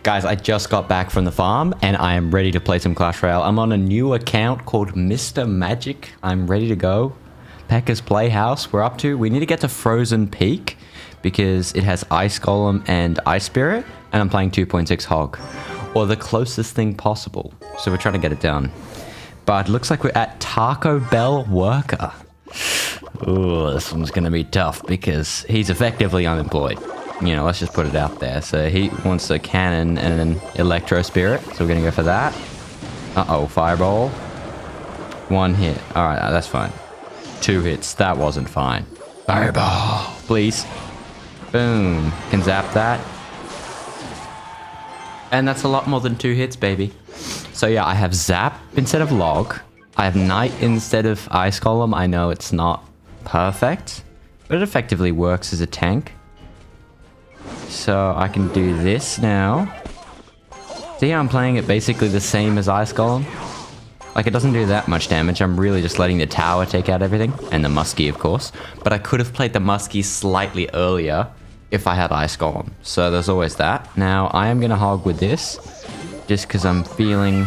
Guys, I just got back from the farm and I am ready to play some Clash Royale. I'm on a new account called Mr. Magic. I'm ready to go. Pekka's Playhouse, we need to get to Frozen Peak because it has Ice Golem and Ice Spirit, and I'm playing 2.6 Hog, or the closest thing possible. So we're trying to get it done. But it looks like we're at Taco Bell Worker. Ooh, this one's gonna be tough because he's effectively unemployed. You know, let's just put it out there. So he wants a cannon and an electro spirit. So we're gonna go for that. Uh-oh, fireball. 1 hit. Alright, that's fine. 2 hits. That wasn't fine. Fireball. Please. Boom. Can zap that. And that's a lot more than 2 hits, baby. So yeah, I have zap instead of log. I have knight instead of ice golem. I know it's not perfect, but it effectively works as a tank. So I can do this now. See how I'm playing it basically the same as Ice Golem? Like, it doesn't do that much damage. I'm really just letting the tower take out everything. And the muskie, of course. But I could have played the muskie slightly earlier if I had Ice Golem. So there's always that. Now, I am going to hog with this. Just because I'm feeling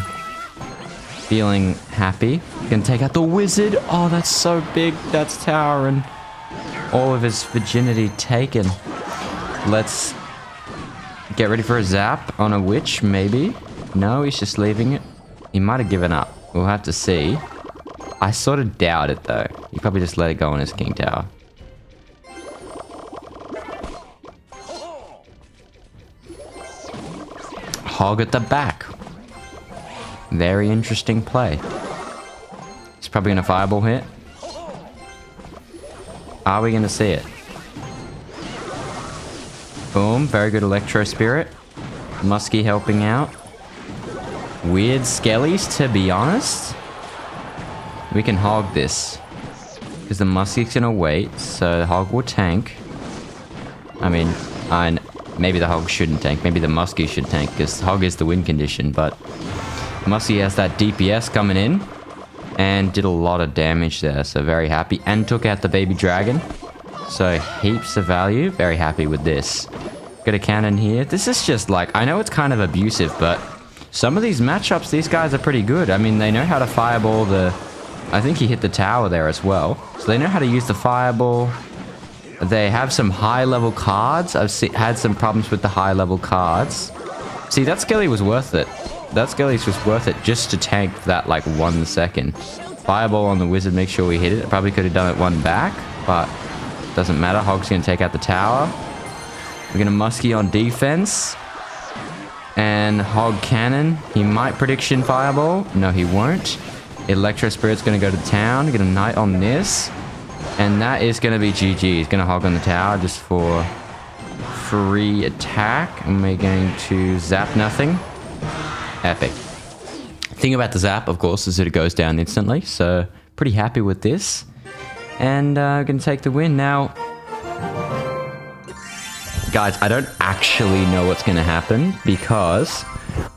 happy. Gonna take out the wizard. Oh, that's so big. That's tower and all of his virginity taken. Let's get ready for a zap on a witch, maybe. No, he's just leaving it. He might have given up. We'll have to see. I sort of doubt it, though. He probably just let it go on his king tower. Hog at the back. Very interesting play. He's probably going to fireball hit. Are we going to see it? Boom, very good electro spirit. Muskie helping out. Weird skellies, to be honest. We can hog this. Because the muskie's gonna wait, so the hog will tank. I mean, maybe the hog shouldn't tank. Maybe the muskie should tank, because hog is the win condition, but muskie has that DPS coming in. And did a lot of damage there, so very happy. And took out the baby dragon. So heaps of value. Very happy with this. Got a cannon here. This is just like, I know it's kind of abusive, but some of these matchups, these guys are pretty good. I mean, they know how to fireball the... I think he hit the tower there as well. So they know how to use the fireball. They have some high-level cards. I've had some problems with the high-level cards. See, that Skelly was worth it. That Skelly was worth it just to tank that, like, 1 second. Fireball on the wizard, make sure we hit it. Probably could have done it 1 back, but... doesn't matter. Hog's going to take out the tower. We're going to muskie on defense. And hog cannon. He might prediction fireball. No, he won't. Electro spirit's going to go to town. Get a knight on this. And that is going to be GG. He's going to hog on the tower just for free attack. And we're going to zap nothing. Epic. Thing about the zap, of course, is that it goes down instantly. So pretty happy with this. And gonna take the win. Now, guys, I don't actually know what's gonna happen because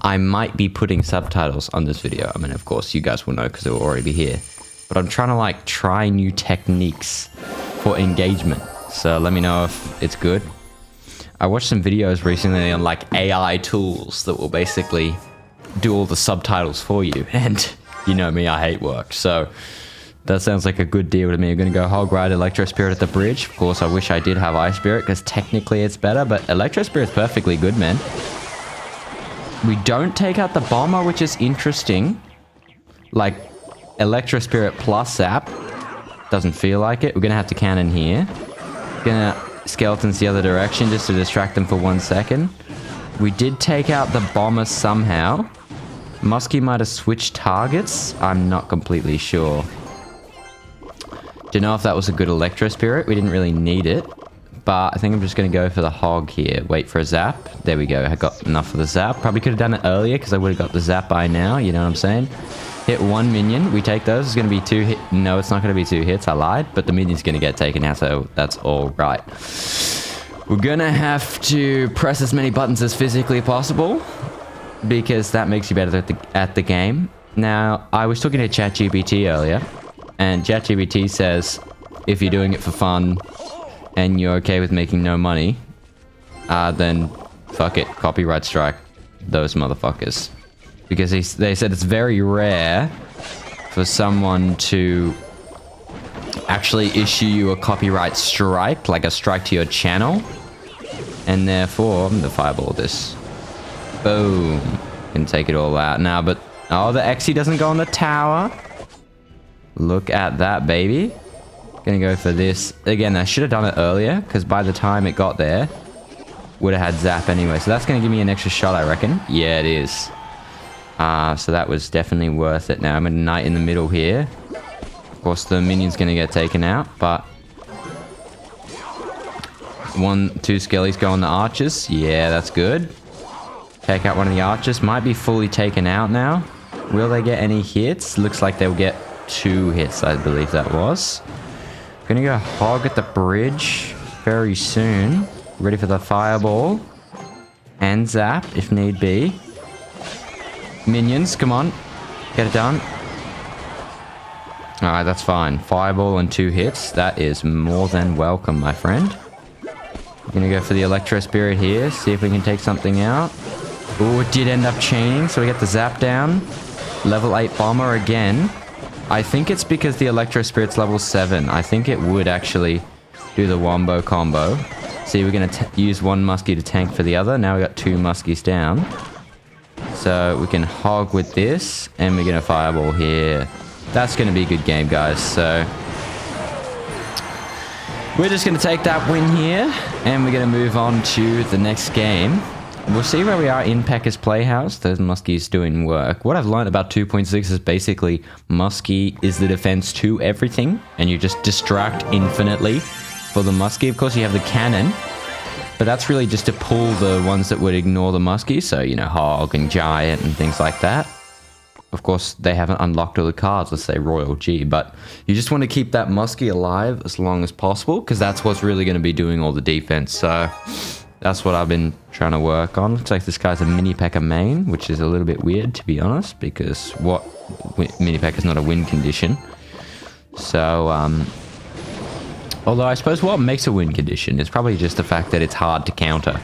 I might be putting subtitles on this video. I mean, of course, you guys will know because it will already be here. But I'm trying to, like, try new techniques for engagement. So let me know if it's good. I watched some videos recently on, like, AI tools that will basically do all the subtitles for you. And you know me, I hate work. So... that sounds like a good deal to me. I'm going to go hog ride Electro Spirit at the bridge. Of course, I wish I did have Ice Spirit because technically it's better, but Electro Spirit's perfectly good, man. We don't take out the bomber, which is interesting. Like, Electro Spirit plus zap. Doesn't feel like it. We're going to have to cannon here. Gonna skeletons the other direction just to distract them for 1 second. We did take out the bomber somehow. Muskie might have switched targets. I'm not completely sure. Don't know if that was a good Electro Spirit. We didn't really need it. But I think I'm just going to go for the hog here. Wait for a zap. There we go. I got enough for the zap. Probably could have done it earlier because I would have got the zap by now. You know what I'm saying? Hit 1 minion. We take those. It's going to be 2 hits. No, it's not going to be 2 hits. I lied. But the minion's going to get taken out. So that's all right. We're going to have to press as many buttons as physically possible. Because that makes you better at the game. Now, I was talking to ChatGPT earlier. And ChatGPT says, if you're doing it for fun and you're okay with making no money, then fuck it, copyright strike. those motherfuckers. Because they said it's very rare for someone to actually issue you a copyright strike, like a strike to your channel. And therefore, I'm gonna fireball this. Boom. Can take it all out now, but... Oh, the XE doesn't go on the tower. Look at that, baby. Gonna go for this. Again, I should have done it earlier, because by the time it got there, would have had zap anyway. So that's gonna give me an extra shot, I reckon. Yeah, it is. So that was definitely worth it. Now, I'm gonna knight in the middle here. Of course, the minion's gonna get taken out, but... 1, 2 skellies go on the archers. Yeah, that's good. Take out one of the archers. Might be fully taken out now. Will they get any hits? Looks like they'll get 2 hits, I believe that was. Gonna go hog at the bridge very soon. Ready for the fireball. And zap, if need be. Minions, come on. Get it done. Alright, that's fine. Fireball and 2 hits. That is more than welcome, my friend. Gonna go for the Electro Spirit here. See if we can take something out. Oh, it did end up chaining, so we get the zap down. Level 8 bomber again. I think it's because the Electro Spirit's level 7. I think it would actually do the wombo combo. See, we're going to use one muskie to tank for the other. Now we got 2 muskies down. So we can hog with this, and we're going to fireball here. That's going to be a good game, guys. So we're just going to take that win here, and we're going to move on to the next game. We'll see where we are in Pekka's Playhouse. Those muskies doing work. What I've learned about 2.6 is basically muskie is the defense to everything, and you just distract infinitely for the muskie. Of course, you have the cannon, but that's really just to pull the ones that would ignore the muskie. So, you know, hog and giant and things like that. Of course, they haven't unlocked all the cards, let's say Royal G, but you just want to keep that muskie alive as long as possible, because that's what's really going to be doing all the defense. So that's what I've been trying to work on. Looks like this guy's a mini Pekka main, which is a little bit weird, to be honest, because what mini Pekka is not a win condition. So, although I suppose what makes a win condition is probably just the fact that it's hard to counter.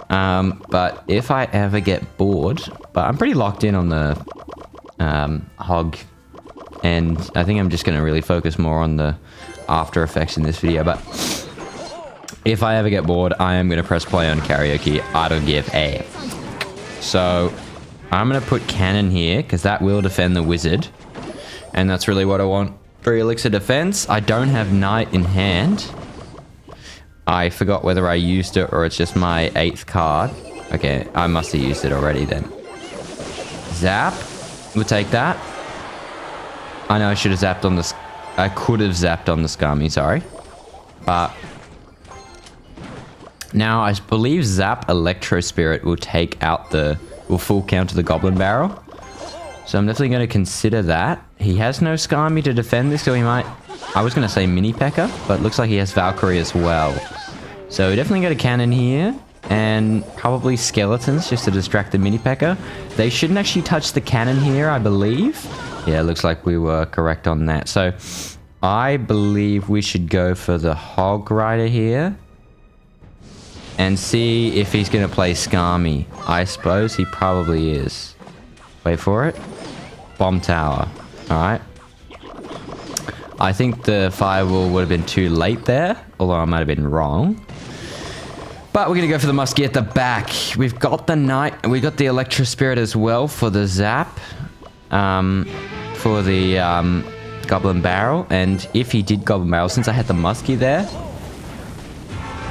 But if I ever get bored, but I'm pretty locked in on the hog, and I think I'm just going to really focus more on the after effects in this video, but if I ever get bored, I am going to press play on karaoke. I don't give a. So I'm going to put cannon here, because that will defend the wizard, and that's really what I want. 3 elixir defense. I don't have knight in hand. I forgot whether I used it or it's just my 8th card. Okay, I must have used it already then. Zap. We'll take that. I know I should have zapped on the... I could have zapped on the Scummy, sorry. But now I believe Zap Electro Spirit will take out the... will full counter the Goblin Barrel. So I'm definitely going to consider that. He has no Scummy to defend this, so he might... I was going to say Mini Pekka, but it looks like he has Valkyrie as well. So we definitely got a cannon here, and probably skeletons just to distract the Mini Pekka. They shouldn't actually touch the cannon here, I believe. Yeah, it looks like we were correct on that. So I believe we should go for the Hog Rider here and see if he's going to play Scummy. I suppose he probably is. Wait for it. Bomb Tower. Alright. I think the fireball would have been too late there, although I might have been wrong. But we're going to go for the muskie at the back. We've got the knight, we got the Electro Spirit as well for the zap. For the Goblin Barrel. And if he did Goblin Barrel, since I had the muskie there,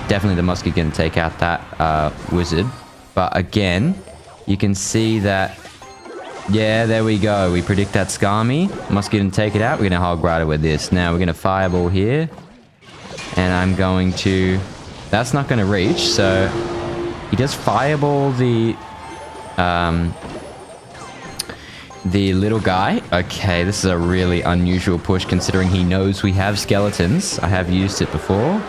definitely the muskie can take out that wizard. But again, you can see that... Yeah, there we go. We predict that Scummy. Muskie didn't take it out. We're going to Hog Rider with this. Now we're going to Fireball here. And I'm going to... That's not going to reach, so... He does Fireball the little guy. Okay, this is a really unusual push considering he knows we have skeletons. I have used it before.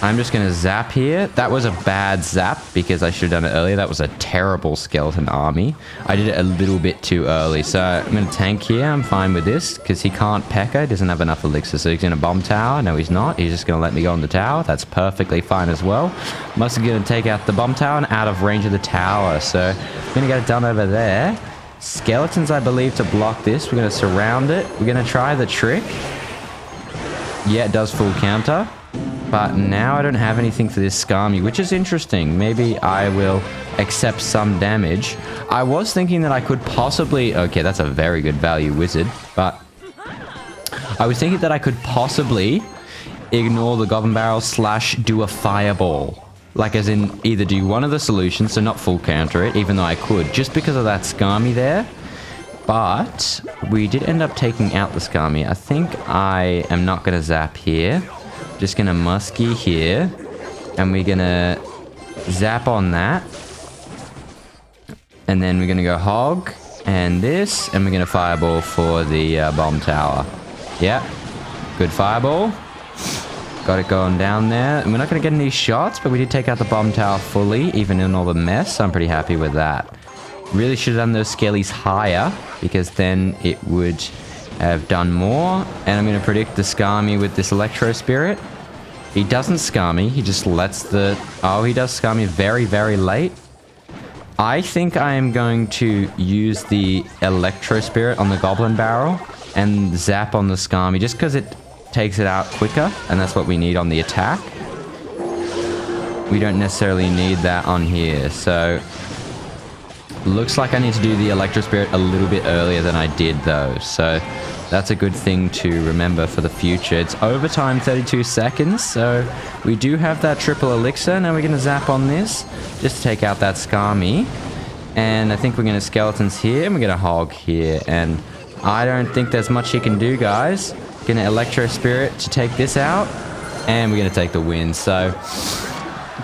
I'm just going to zap here. That was a bad zap because I should have done it earlier. That was a terrible skeleton army. I did it a little bit too early. So I'm going to tank here. I'm fine with this because he can't P.E.K.K.A. He doesn't have enough elixir. So he's going to bomb tower. No, he's not. He's just going to let me go on the tower. That's perfectly fine as well. Must be going to take out the bomb tower and out of range of the tower. So I'm going to get it done over there. Skeletons, I believe, to block this. We're going to surround it. We're going to try the trick. Yeah, it does full counter. But now I don't have anything for this Skami, which is interesting. Maybe I will accept some damage. I was thinking that I could possibly... Okay, that's a very good value wizard. But I was thinking that I could possibly ignore the Goblin Barrel / do a Fireball. Like as in either do one of the solutions, so not full counter it, even though I could, just because of that Skami there. But we did end up taking out the Skami. I think I am not going to zap here. Just going to musky here. And we're going to zap on that. And then we're going to go hog. And this. And we're going to fireball for the bomb tower. Yeah. Good fireball. Got it going down there. And we're not going to get any shots. But we did take out the bomb tower fully. Even in all the mess. So I'm pretty happy with that. Really should have done those skellies higher. Because then it would... have done more, and I'm going to predict the Skami with this Electro Spirit. He doesn't Skami, he just lets the... Oh, he does Skami very, very late. I think I am going to use the Electro Spirit on the Goblin Barrel and zap on the Skami, just because it takes it out quicker, and that's what we need on the attack. We don't necessarily need that on here, so... Looks like I need to do the Electro Spirit a little bit earlier than I did though, so that's a good thing to remember for the future. It's overtime 32 seconds, so we do have that triple elixir. Now we're going to zap on this, just to take out that Skami. And I think we're going to skeletons here, and we're going to hog here. And I don't think there's much he can do, guys. Going to Electro Spirit to take this out, and we're going to take the win. So,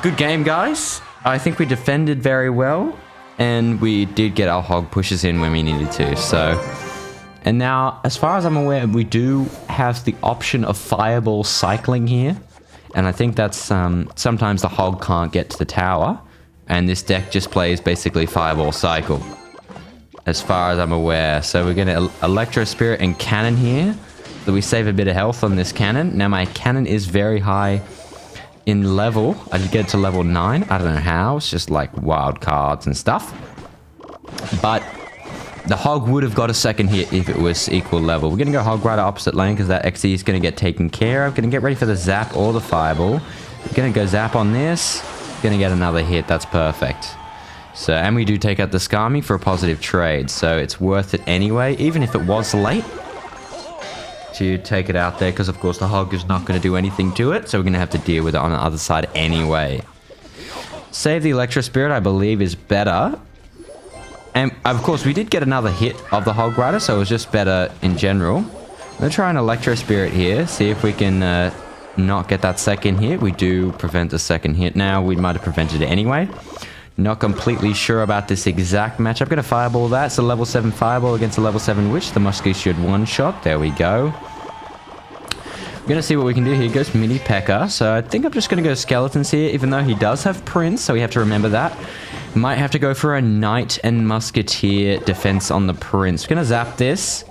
good game, guys. I think we defended very well. And we did get our hog pushes in when we needed to, so... And now, as far as I'm aware, we do have the option of fireball cycling here. And I think that's... sometimes the hog can't get to the tower. And this deck just plays basically fireball cycle. As far as I'm aware. So we're going to Electro Spirit and Cannon here. So we save a bit of health on this cannon. Now my cannon is very high... in level. I did get to level 9. I don't know how. It's just like wild cards and stuff. But the hog would have got a second hit if it was equal level. We're going to go hog right opposite lane because that XE is going to get taken care of. Going to get ready for the zap or the fireball. We're going to go zap on this. Going to get another hit. That's perfect. So, and we do take out the Skami for a positive trade. So it's worth it anyway, even if it was late. To take it out there, because of course the hog is not going to do anything to it, so we're going to have to deal with it on the other side anyway. Save the Electro Spirit, I believe, is better. And of course we did get another hit of the Hog Rider, so it was just better in general. I'm going to try an Electro Spirit here, see if we can not get that second hit. We do prevent the second hit now. We might have prevented it anyway. Not completely sure about this exact matchup. Going to fireball that. It's a level 7 fireball against a level 7 witch. The muskie should one-shot. There we go. We're going to see what we can do here. He goes mini P.E.K.K.A. So I think I'm just going to go skeletons here, even though he does have Prince. So we have to remember that. Might have to go for a Knight and Musketeer defense on the Prince. We're going to zap this.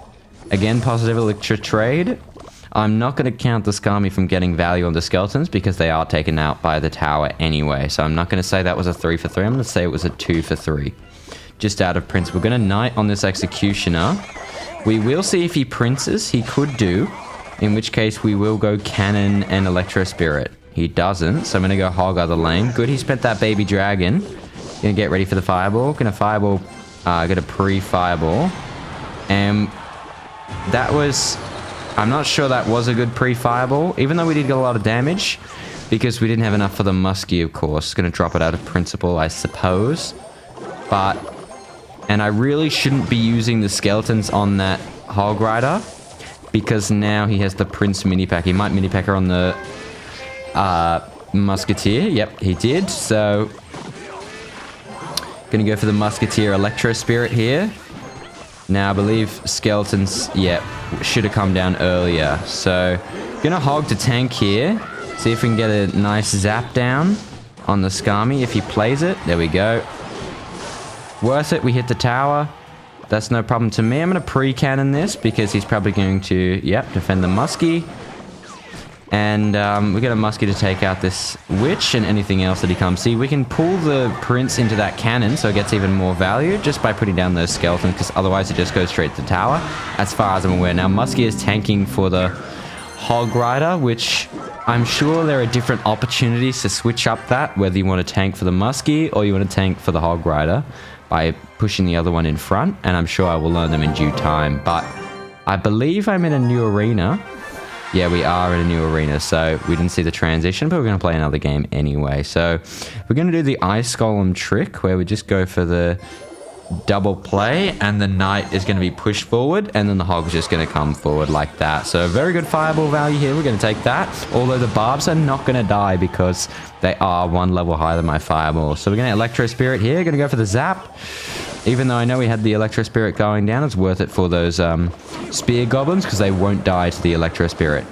Again, positive Elixir trade. I'm not going to count the Skami from getting value on the skeletons because they are taken out by the tower anyway. So I'm not going to say that was a 3 for 3. I'm going to say it was a 2 for 3. Just out of Prince. We're going to Knight on this Executioner. We will see if he Princes. He could do. In which case we will go Cannon and Electro Spirit. He doesn't. So I'm going to go Hog other lane. Good, he spent that Baby Dragon. Going to get ready for the Fireball. Going to Fireball. Get a pre-Fireball. And that was... I'm not sure that was a good pre-fireball, even though we did get a lot of damage, because we didn't have enough for the muskie, of course. Going to drop it out of principle, I suppose. But, and I really shouldn't be using the skeletons on that Hog Rider, because now he has the Prince mini-pack. He might mini-pack her on the Musketeer. Yep, he did. So, going to go for the Musketeer Electro Spirit here. Now, I believe skeletons, yeah, should have come down earlier. So, gonna hog to tank here. See if we can get a nice zap down on the Skami if he plays it. There we go. Worth it. We hit the tower. That's no problem to me. I'm going to pre-cannon this because he's probably going to, yep, defend the Muskie. And we get a Muskie to take out this Witch and anything else that he comes. See, we can pull the Prince into that cannon so it gets even more value just by putting down those skeletons, because otherwise it just goes straight to the tower, as far as I'm aware. Now, Muskie is tanking for the Hog Rider, which I'm sure there are different opportunities to switch up that, whether you want to tank for the Muskie or you want to tank for the Hog Rider by pushing the other one in front, and I'm sure I will learn them in due time. But I believe I'm in a new arena. Yeah, we are in a new arena, so we didn't see the transition, but we're going to play another game anyway. So we're going to do the Ice Golem trick, where we just go for the double play, and the Knight is going to be pushed forward, and then the Hog's just going to come forward like that. So very good fireball value here. We're going to take that, although the Barbs are not going to die because they are one level higher than my fireball. So we're going to Electro Spirit here. Going to go for the Zap. Even though I know we had the Electro Spirit going down, it's worth it for those Spear Goblins because they won't die to the Electro Spirit.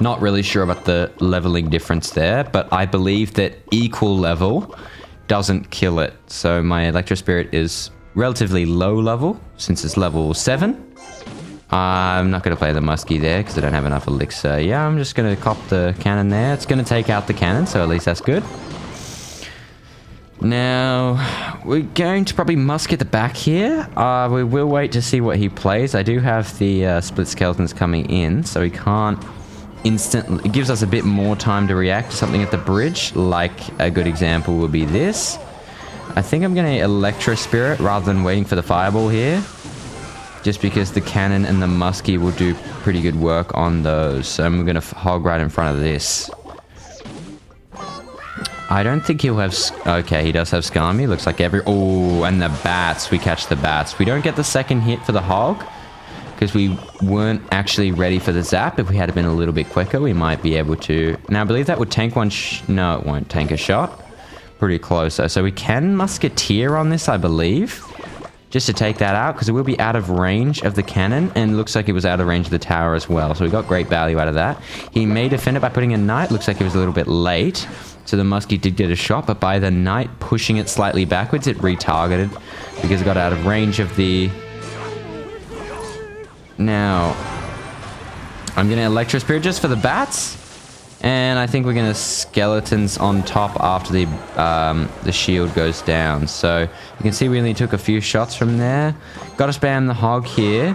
Not really sure about the leveling difference there, but I believe that equal level doesn't kill it. So my Electro Spirit is relatively low level since it's level 7. I'm not going to play the Muskie there because I don't have enough elixir. Yeah, I'm just going to cop the cannon there. It's going to take out the cannon, so at least that's good. Now, we're going to probably Musk at the back here. We will wait to see what he plays. I do have the split skeletons coming in, so he can't instantly... It gives us a bit more time to react to something at the bridge, like a good example would be this. I think I'm going to Electro Spirit rather than waiting for the Fireball here, just because the cannon and the Muskie will do pretty good work on those. So we're going to hog right in front of this. I don't think he'll have... Okay, he does have Skami. Looks like every... Oh, and the bats. We catch the bats. We don't get the second hit for the hog because we weren't actually ready for the zap. If we had been a little bit quicker, we might be able to... Now, I believe that would tank one... No, it won't tank a shot. Pretty close, though. So we can Musketeer on this, I believe, just to take that out, because it will be out of range of the cannon, and looks like it was out of range of the tower as well. So we got great value out of that. He may defend it by putting a Knight. Looks like it was a little bit late. So the Muskie did get a shot, but by the Knight pushing it slightly backwards, it retargeted because it got out of range of the... Now, I'm going to Electro Spirit just for the bats. And I think we're going to Skeletons on top after the shield goes down. So you can see we only took a few shots from there. Got to spam the hog here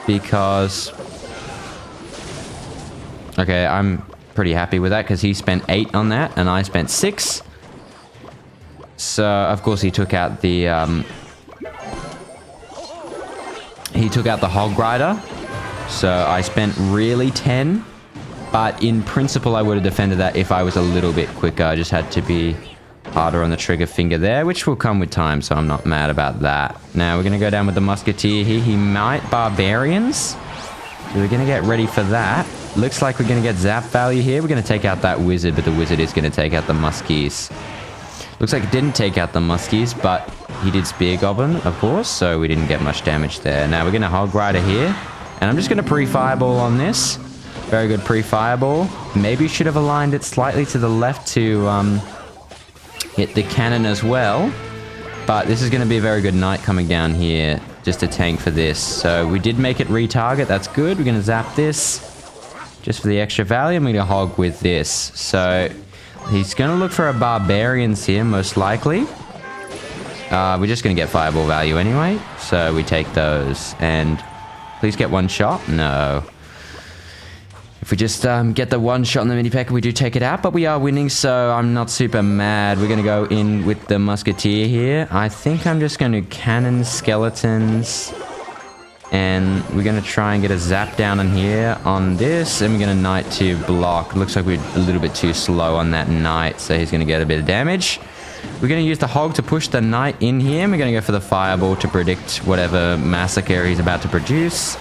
because... Okay, I'm pretty happy with that because he spent 8 on that and I spent 6. So of course he took out the Hog Rider. So I spent really 10, but in principle I would have defended that if I was a little bit quicker. I just had to be harder on the trigger finger there, which will come with time, so I'm not mad about that. Now we're gonna go down with the Musketeer here. He might Barbarians, so we're gonna get ready for that. Looks like we're going to get zap value here. We're going to take out that Wizard, but the Wizard is going to take out the Muskies. Looks like it didn't take out the Muskies, but he did Spear Goblin, of course, so we didn't get much damage there. Now we're going to Hog Rider here, and I'm just going to pre-Fireball on this. Very good pre-Fireball. Maybe should have aligned it slightly to the left to hit the cannon as well, but this is going to be a very good Knight coming down here just to tank for this. So we did make it retarget. That's good. We're going to zap this just for the extra value. I'm going to hog with this. So he's going to look for a Barbarians here, most likely. We're just going to get Fireball value anyway. So we take those. And please get one shot. No. If we just get the one shot on the mini pecker, we do take it out. But we are winning, so I'm not super mad. We're going to go in with the Musketeer here. I think I'm just going to cannon Skeletons. And we're going to try and get a zap down in here on this. And we're going to Knight to block. Looks like we're a little bit too slow on that Knight. So he's going to get a bit of damage. We're going to use the Hog to push the Knight in here. And we're going to go for the Fireball to predict whatever massacre he's about to produce.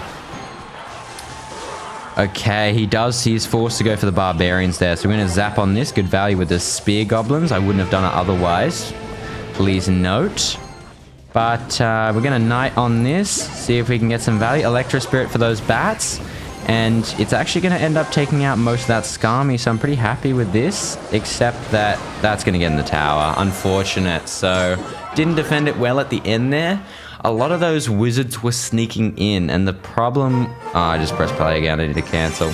Okay, he's forced to go for the Barbarians there. So we're going to zap on this. Good value with the Spear Goblins. I wouldn't have done it otherwise. Please note. But we're going to Knight on this, see if we can get some value. Electro Spirit for those bats. And it's actually going to end up taking out most of that Scammy, so I'm pretty happy with this, except that that's going to get in the tower. Unfortunate. So, didn't defend it well at the end there. A lot of those wizards were sneaking in, and the problem... Oh, I just pressed play again. I need to cancel.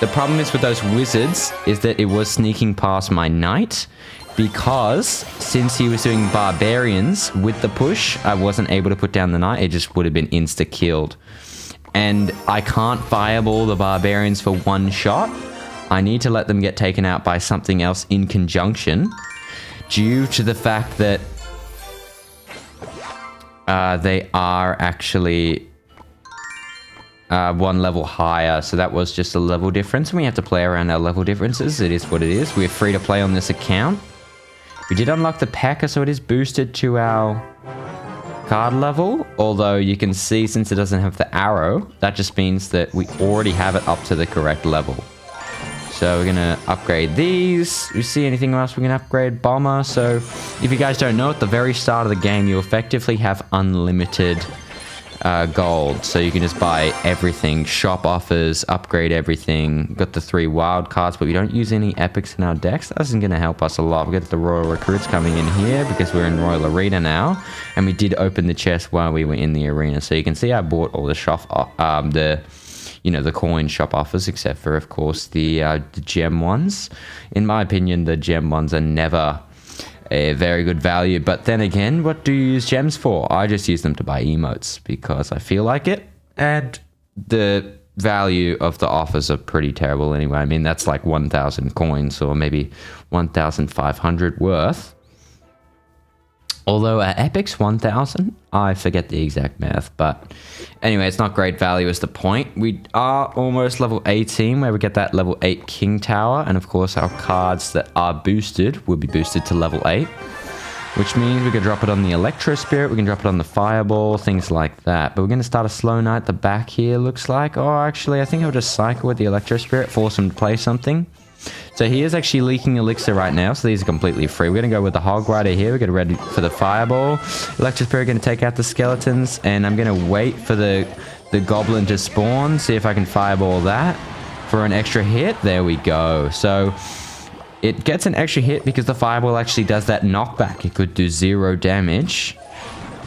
The problem is with those wizards is that it was sneaking past my knight, because since he was doing barbarians with the push, I wasn't able to put down the knight. It just would have been insta-killed. And I can't fireball the barbarians for one shot. I need to let them get taken out by something else in conjunction, due to the fact that they are actually one level higher. So that was just a level difference, and we have to play around our level differences. It is what it is. We're free to play on this account. We did unlock the P.E.K.K.A, so it is boosted to our card level, although you can see since it doesn't have the arrow, that just means that we already have it up to the correct level. So we're gonna upgrade these. We see anything else we can upgrade? Bomber. So if you guys don't know, at the very start of the game you effectively have unlimited gold, so you can just buy everything. Shop offers, upgrade everything. Got the 3 wild cards, but we don't use any epics in our decks. That isn't going to help us a lot. We got the royal recruits coming in here because we're in royal arena now, and we did open the chest while we were in the arena. So you can see I bought all the the coin shop offers, except for of course the gem ones. In my opinion, the gem ones are never a very good value, but then again, what do you use gems for? I just use them to buy emotes because I feel like it, and the value of the offers are pretty terrible anyway. I mean, that's like 1,000 coins or maybe 1,500 worth. Although at Epic's 1,000, I forget the exact math, but anyway, it's not great value is the point. We are almost level 18, where we get that level 8 King Tower, and of course our cards that are boosted will be boosted to level 8, which means we can drop it on the Electro Spirit, we can drop it on the Fireball, things like that. But we're going to start a slow knight at the back here, looks like. Oh, actually, I think I'll just cycle with the Electro Spirit, force him to play something. So he is actually leaking elixir right now, so these are completely free. We're going to go with the Hog Rider here. We're going to ready for the Fireball. Electro Spirit going to take out the skeletons, and I'm going to wait for the Goblin to spawn, see if I can Fireball that for an extra hit. There we go. So it gets an extra hit because the Fireball actually does that knockback. It could do 0 damage.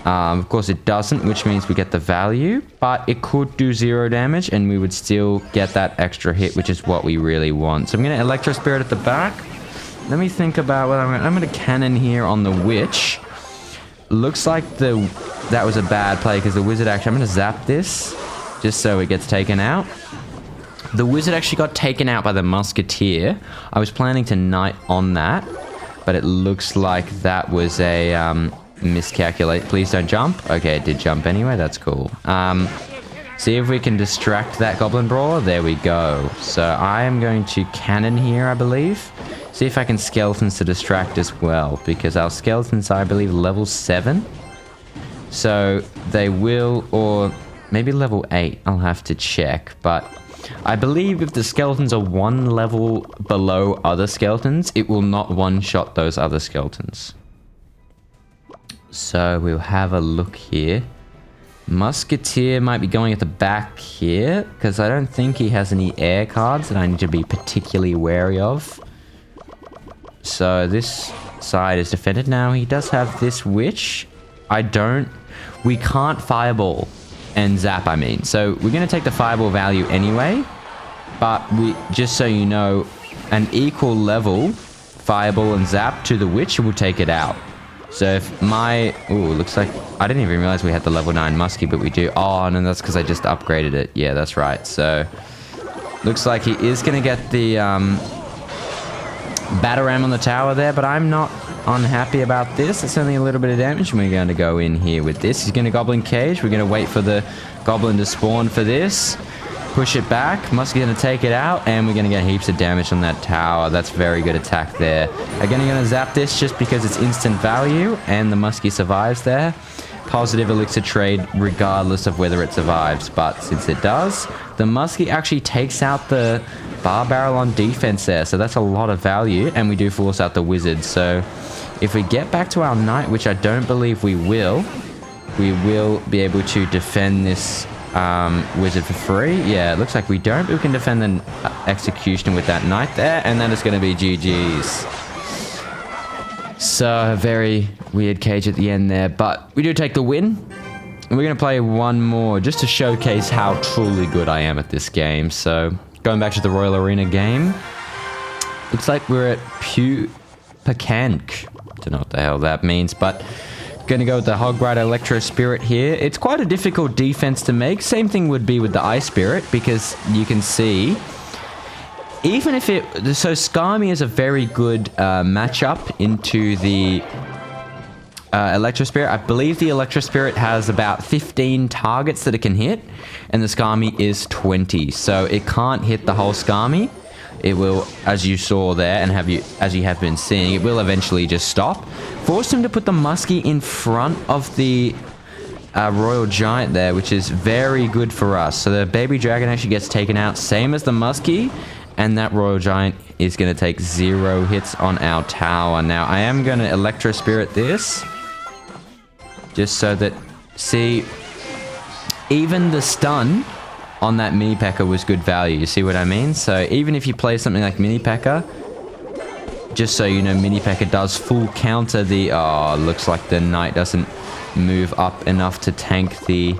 Of course it doesn't, which means we get the value, but it could do 0 damage and we would still get that extra hit, which is what we really want. So I'm going to Electro Spirit at the back. Let me think about what I'm going to cannon here on the Witch. Looks like that was a bad play because the Wizard actually... I'm going to zap this just so it gets taken out. The Wizard actually got taken out by the Musketeer. I was planning to Knight on that, but it looks like that was a... miscalculate. Please don't jump. Okay, it did jump anyway. That's cool. See if we can distract that Goblin Brawler. There we go. So I am going to cannon here, I believe. See if I can skeletons to distract as well, because our skeletons are, I believe, level 7. So they will, or maybe level 8. I'll have to check, but I believe if the skeletons are 1 level below other skeletons, it will not one-shot those other skeletons. So we'll have a look here. Musketeer might be going at the back here, because I don't think he has any air cards that I need to be particularly wary of. So this side is defended now. He does have this Witch. We can't Fireball and Zap, I mean. So we're going to take the Fireball value anyway, but just so you know, an equal level Fireball and Zap to the Witch will take it out. So if my... Ooh, looks like... I didn't even realize we had the level 9 Muskie, but we do. Oh, no, that's because I just upgraded it. Yeah, that's right. So, looks like he is going to get the Batarang on the tower there, but I'm not unhappy about this. It's only a little bit of damage, and we're going to go in here with this. He's going to Goblin Cage. We're going to wait for the Goblin to spawn for this. Push it back. Muskie's going to take it out, and we're going to get heaps of damage on that tower. That's very good attack there. Again, I'm going to zap this just because it's instant value, and the Muskie survives there. Positive elixir trade regardless of whether it survives, but since it does, the Muskie actually takes out the Bar Barrel on defense there, so that's a lot of value, and we do force out the Wizard. So if we get back to our Knight, which I don't believe we will be able to defend this wizard for free. Yeah, it looks like we don't, but we can defend the execution with that knight there, and that is going to be GG's. So, a very weird cage at the end there, but we do take the win. And we're going to play one more just to showcase how truly good I am at this game. So, going back to the Royal Arena game. Looks like we're at Peasantville. Don't know what the hell that means, but going to go with the Hog Rider Electro Spirit here. It's quite a difficult defense to make. Same thing would be with the Ice Spirit, because you can see... Even if it... So, Skami is a very good matchup into the Electro Spirit. I believe the Electro Spirit has about 15 targets that it can hit, and the Skami is 20. So, it can't hit the whole Skami. It will, as you saw there, and as you have been seeing, it will eventually just stop. Forced him to put the Muskie in front of the Royal Giant there, which is very good for us. So, the Baby Dragon actually gets taken out, same as the Muskie. And that Royal Giant is going to take 0 hits on our tower. Now, I am going to Electro Spirit this. Just so that... See, even the stun on that Mini P.E.K.K.A. was good value. You see what I mean? So, even if you play something like Mini P.E.K.K.A., just so you know, Mini P.E.K.K.A. does full counter the... Oh, looks like the Knight doesn't move up enough to tank the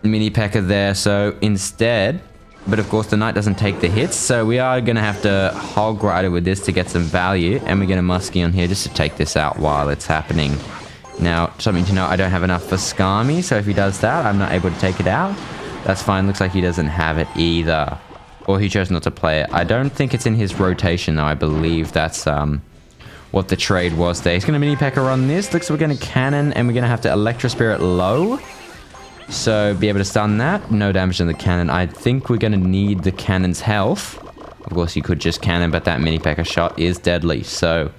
Mini P.E.K.K.A. there. So, instead... But of course the Knight doesn't take the hits, so we are going to have to Hog Rider with this to get some value, and we're going to Muskie on here just to take this out while it's happening. Now, something to note, I don't have enough for Skami, so if he does that, I'm not able to take it out. That's fine, looks like he doesn't have it either. Or he chose not to play it. I don't think it's in his rotation though, I believe that's what the trade was there. He's going to Mini P.E.K.K.A. on this, looks like we're going to Cannon, and we're going to have to Electro Spirit low. So, be able to stun that. No damage on the cannon. I think we're going to need the cannon's health. Of course, you could just cannon, but that Mini P.E.K.K.A. shot is deadly. So,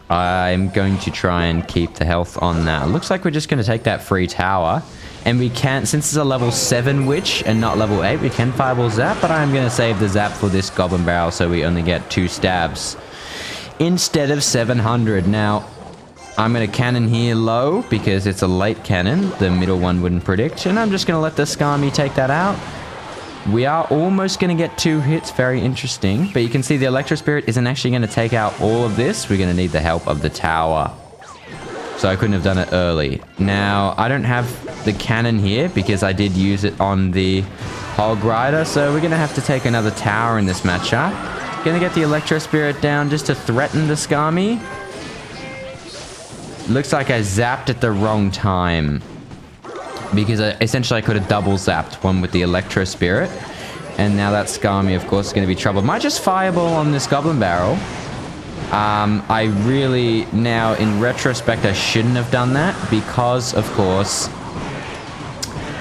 I'm going to try and keep the health on that. Looks like we're just going to take that free tower. And we can't, since it's a level 7 witch and not level 8, we can Fireball Zap. But I'm going to save the Zap for this Goblin Barrel so we only get 2 stabs instead of 700. Now... I'm going to cannon here low because it's a late cannon. The middle one wouldn't predict. And I'm just going to let the Skami take that out. We are almost going to get 2 hits. Very interesting. But you can see the Electro Spirit isn't actually going to take out all of this. We're going to need the help of the tower. So I couldn't have done it early. Now, I don't have the cannon here because I did use it on the Hog Rider. So we're going to have to take another tower in this matchup. Going to get the Electro Spirit down just to threaten the Skami. Looks like I zapped at the wrong time. Because essentially I could have double zapped one with the Electro Spirit. And now that Skami, of course, is going to be trouble. Might just Fireball on this Goblin Barrel. I really, now in retrospect, I shouldn't have done that. Because, of course,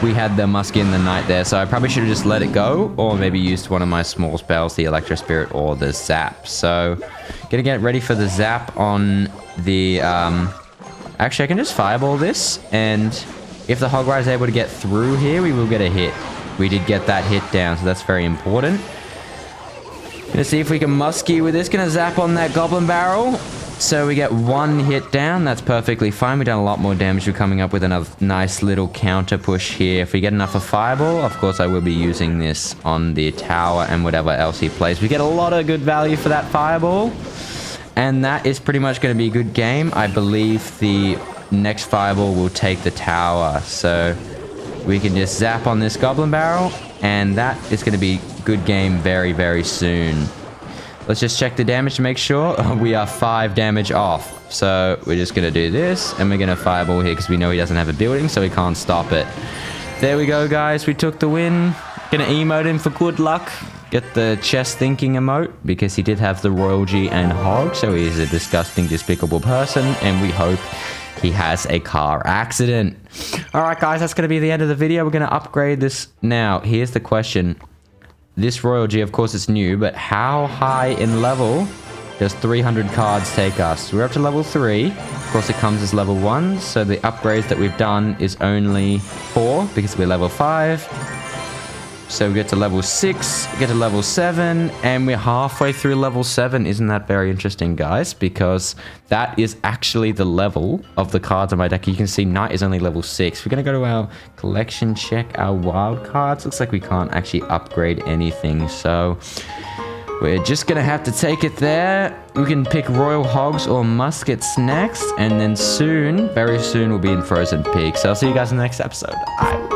we had the Muskie and the Knight there. So I probably should have just let it go. Or maybe used one of my small spells, the Electro Spirit or the Zap. So, gonna get ready for the Zap on the... Actually, I can just Fireball this, and if the Hog Rider is able to get through here, we will get a hit. We did get that hit down, so that's very important. Gonna see if we can Muskie with this. Gonna Zap on that Goblin Barrel. So we get 1 hit down. That's perfectly fine. We've done a lot more damage. We're coming up with another nice little counter push here. If we get enough of Fireball, of course, I will be using this on the tower and whatever else he plays. We get a lot of good value for that Fireball. And that is pretty much going to be a good game. I believe the next Fireball will take the tower. So we can just Zap on this Goblin Barrel. And that is going to be good game very, very soon. Let's just check the damage to make sure. We are 5 damage off. So we're just going to do this. And we're going to Fireball here because we know he doesn't have a building. So we can't stop it. There we go, guys. We took the win. Going to emote him for good luck. Get the chest thinking emote because he did have the Royal G and Hog, so he's a disgusting, despicable person, and we hope he has a car accident. Alright guys, that's going to be the end of the video. We're going to upgrade this now. Here's the question. This Royal G, of course it's new, but how high in level does 300 cards take us? We're up to level 3. Of course it comes as level 1, so the upgrades that we've done is only 4 because we're level 5. So we get to level 6, get to level 7, and we're halfway through level 7. Isn't that very interesting, guys? Because that is actually the level of the cards on my deck. You can see Knight is only level 6. We're going to go to our collection, check our wild cards. Looks like we can't actually upgrade anything, so we're just going to have to take it there. We can pick Royal Hogs or Muskets next, and then soon, very soon, we'll be in Frozen Peak. So I'll see you guys in the next episode.